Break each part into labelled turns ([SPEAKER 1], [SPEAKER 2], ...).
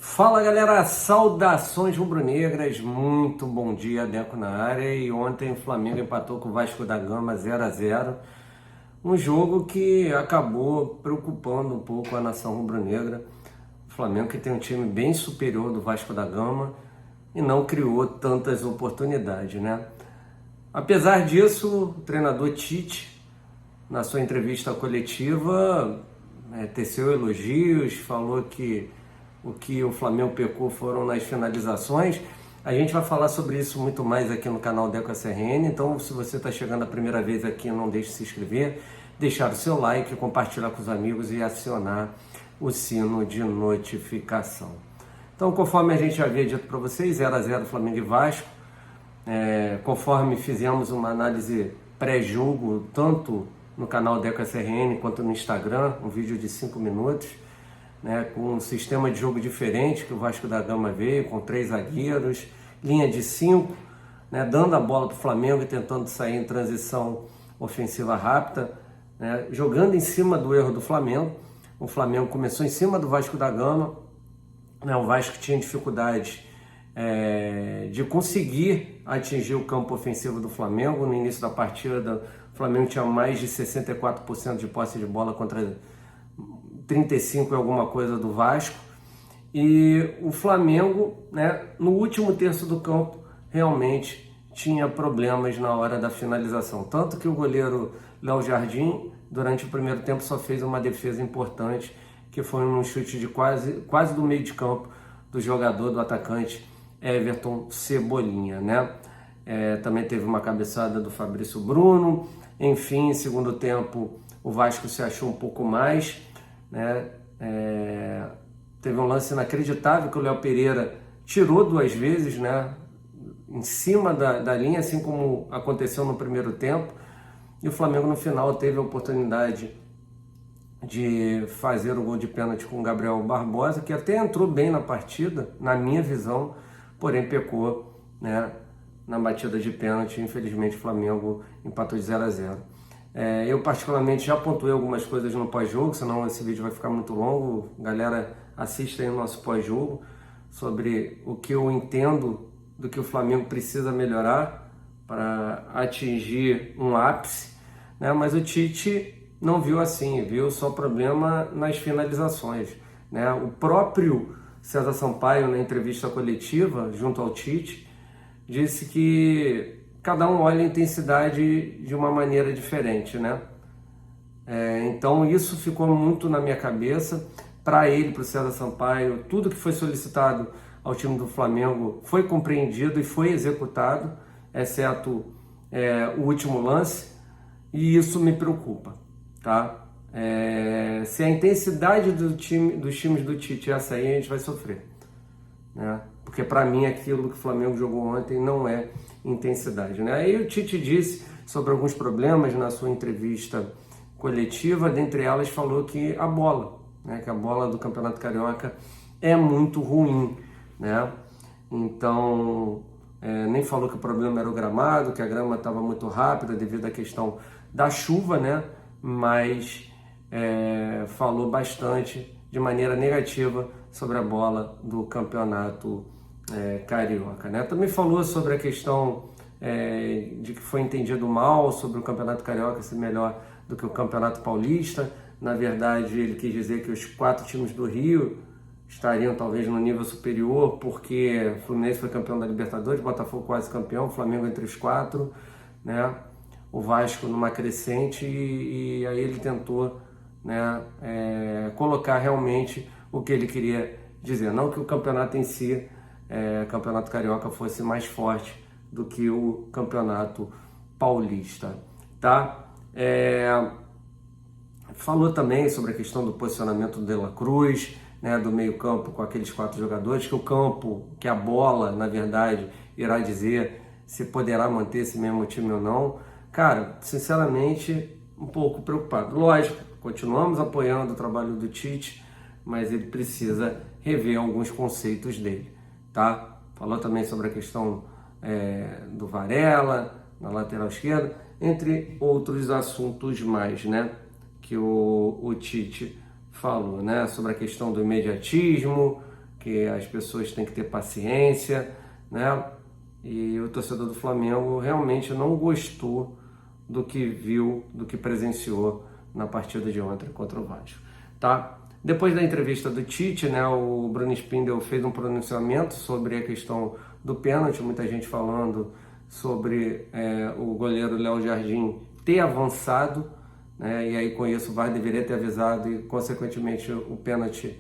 [SPEAKER 1] Fala galera, saudações rubro-negras, muito bom dia, Deco na área. E ontem o Flamengo empatou com o Vasco da Gama 0-0, um jogo que acabou preocupando um pouco a nação rubro-negra. O Flamengo que tem um time bem superior do Vasco da Gama e não criou tantas oportunidades, né? Apesar disso, o treinador Tite, na sua entrevista coletiva, teceu elogios, falou que o que o Flamengo pecou foram nas finalizações. A gente vai falar sobre isso muito mais aqui no canal Deco SRN, então se você está chegando a primeira vez aqui, não deixe de se inscrever, deixar o seu like, compartilhar com os amigos e acionar o sino de notificação. Então, conforme a gente havia dito para vocês, 0-0 Flamengo e Vasco, conforme fizemos uma análise pré-jogo, tanto no canal Deco SRN quanto no Instagram, um vídeo de 5 minutos, com um sistema de jogo diferente que o Vasco da Gama veio, com 3 zagueiros, linha de 5, dando a bola para o Flamengo e tentando sair em transição ofensiva rápida, jogando em cima do erro do Flamengo. O Flamengo começou em cima do Vasco da Gama, o Vasco tinha dificuldade de conseguir atingir o campo ofensivo do Flamengo. No início da partida, o Flamengo tinha mais de 64% de posse de bola contra 35 e alguma coisa do Vasco, e o Flamengo, no último terço do campo, realmente tinha problemas na hora da finalização, tanto que o goleiro Léo Jardim, durante o primeiro tempo, só fez uma defesa importante, que foi um chute de quase do meio de campo do jogador, do atacante Everton Cebolinha, também teve uma cabeçada do Fabrício Bruno. Enfim, em segundo tempo, o Vasco se achou um pouco mais, teve um lance inacreditável que o Léo Pereira tirou 2 vezes, em cima da linha, assim como aconteceu no primeiro tempo, e o Flamengo no final teve a oportunidade de fazer o gol de pênalti com o Gabriel Barbosa, que até entrou bem na partida, na minha visão, porém pecou, na batida de pênalti. Infelizmente o Flamengo empatou de 0-0. Eu particularmente já pontuei algumas coisas no pós-jogo, senão esse vídeo vai ficar muito longo. Galera, assista aí o nosso pós-jogo sobre o que eu entendo do que o Flamengo precisa melhorar para atingir um ápice, mas o Tite não viu assim, viu só problema nas finalizações, O próprio César Sampaio, na entrevista coletiva junto ao Tite, disse que cada um olha a intensidade de uma maneira diferente, então isso ficou muito na minha cabeça. Para ele, para o César Sampaio, tudo que foi solicitado ao time do Flamengo foi compreendido e foi executado, exceto o último lance, e isso me preocupa, se a intensidade dos times do Tite é essa aí, a gente vai sofrer, porque para mim aquilo que o Flamengo jogou ontem não é intensidade, Aí o Tite disse sobre alguns problemas na sua entrevista coletiva, dentre elas falou que a bola, que a bola do Campeonato Carioca é muito ruim, Então, nem falou que o problema era o gramado, que a grama estava muito rápida devido à questão da chuva, mas falou bastante de maneira negativa sobre a bola do Campeonato Carioca, Também falou sobre a questão de que foi entendido mal sobre o Campeonato Carioca ser melhor do que o Campeonato Paulista. Na verdade, ele quis dizer que os 4 times do Rio estariam talvez no nível superior, porque o Fluminense foi campeão da Libertadores, Botafogo quase campeão, o Flamengo entre os 4, o Vasco numa crescente, e aí ele tentou colocar realmente o que ele queria dizer, não que o campeonato em si, Campeonato Carioca, fosse mais forte do que o Campeonato Paulista, Falou também sobre a questão do posicionamento do De La Cruz, do meio campo com aqueles 4 jogadores, que a bola, na verdade, irá dizer se poderá manter esse mesmo time ou não. Cara, sinceramente, um pouco preocupado. Lógico, continuamos apoiando o trabalho do Tite, mas ele precisa rever alguns conceitos dele, Falou também sobre a questão do Varela, na lateral esquerda, entre outros assuntos mais, que o Tite falou, sobre a questão do imediatismo, porque as pessoas têm que ter paciência, né? E o torcedor do Flamengo realmente não gostou do que viu, do que presenciou na partida de ontem contra o Vasco, tá? Depois da entrevista do Tite, né, o Bruno Spindel fez um pronunciamento sobre a questão do pênalti, muita gente falando sobre o goleiro Léo Jardim ter avançado, né, e aí com isso o VAR deveria ter avisado e consequentemente o pênalti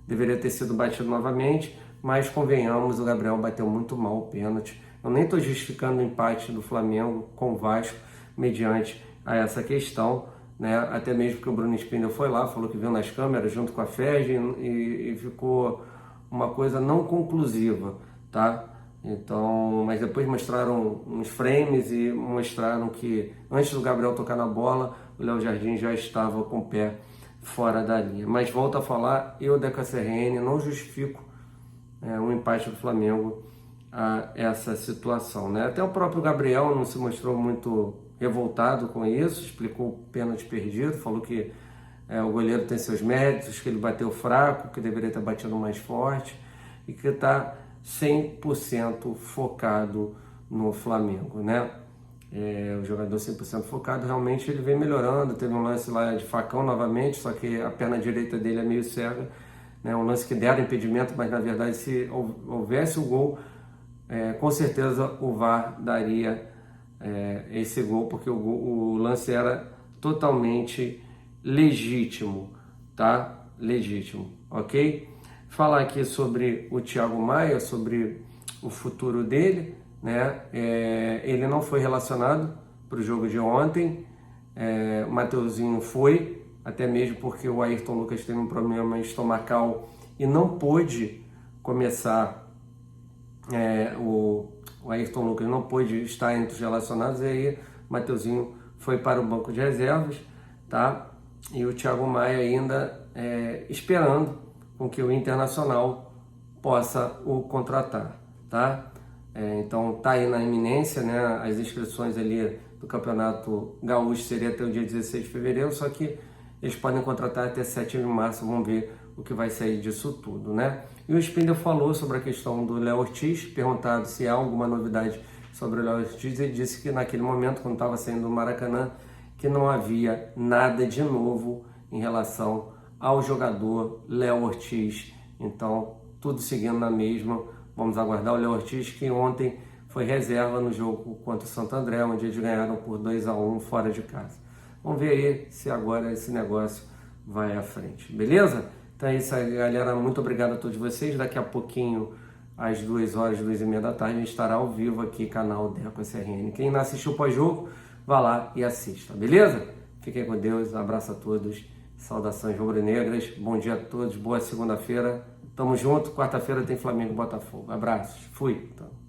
[SPEAKER 1] deveria ter sido batido novamente, mas convenhamos, o Gabriel bateu muito mal o pênalti. Eu nem estou justificando o empate do Flamengo com o Vasco mediante a essa questão, né? Até mesmo que o Bruno Spindel foi lá, falou que viu nas câmeras junto com a FEG e ficou uma coisa não conclusiva, tá? Então, mas depois mostraram uns frames e mostraram que antes do Gabriel tocar na bola, o Léo Jardim já estava com o pé fora da linha. Mas volto a falar, eu da CRN não justifico um empate do Flamengo a essa situação, né? Até o próprio Gabriel não se mostrou muito revoltado com isso, explicou o pênalti perdido, falou que o goleiro tem seus méritos, que ele bateu fraco, que deveria ter batido mais forte e que está 100% focado no Flamengo, né? O jogador 100% focado, realmente ele vem melhorando, teve um lance lá de facão novamente, só que a perna direita dele é meio cega, né? Um lance que deram impedimento, mas na verdade se houvesse o gol, com certeza o VAR daria esse gol, porque o lance era totalmente legítimo, tá? Legítimo, ok? Falar aqui sobre o Thiago Maia, sobre o futuro dele, né? Ele não foi relacionado para o jogo de ontem, o Mateuzinho foi, até mesmo porque o Ayrton Lucas teve um problema estomacal e não pôde começar, o Ayrton Lucas não pôde estar entre os relacionados, e aí o Mateuzinho foi para o banco de reservas, tá? E o Thiago Maia ainda esperando com que o Internacional possa o contratar, tá? Então tá aí na iminência, né? As inscrições ali do Campeonato Gaúcho seria até o dia 16 de fevereiro, só que eles podem contratar até 7 de março, vamos ver o que vai sair disso tudo, né? E o Spindel falou sobre a questão do Léo Ortiz, perguntado se há alguma novidade sobre o Léo Ortiz, ele disse que naquele momento, quando estava saindo do Maracanã, que não havia nada de novo em relação ao jogador Léo Ortiz. Então, tudo seguindo na mesma. Vamos aguardar o Léo Ortiz, que ontem foi reserva no jogo contra o Santo André, onde eles ganharam por 2-1 fora de casa. Vamos ver aí se agora esse negócio vai à frente, beleza? Então é isso aí, galera. Muito obrigado a todos vocês. Daqui a pouquinho, às 2h, 2h30 da tarde, a gente estará ao vivo aqui, canal Deco SRN. Quem não assistiu o pós-jogo, vá lá e assista, beleza? Fiquem com Deus, um abraço a todos, saudações rubro-negras, bom dia a todos, boa segunda-feira, tamo junto, quarta-feira tem Flamengo e Botafogo, abraços, fui! Então.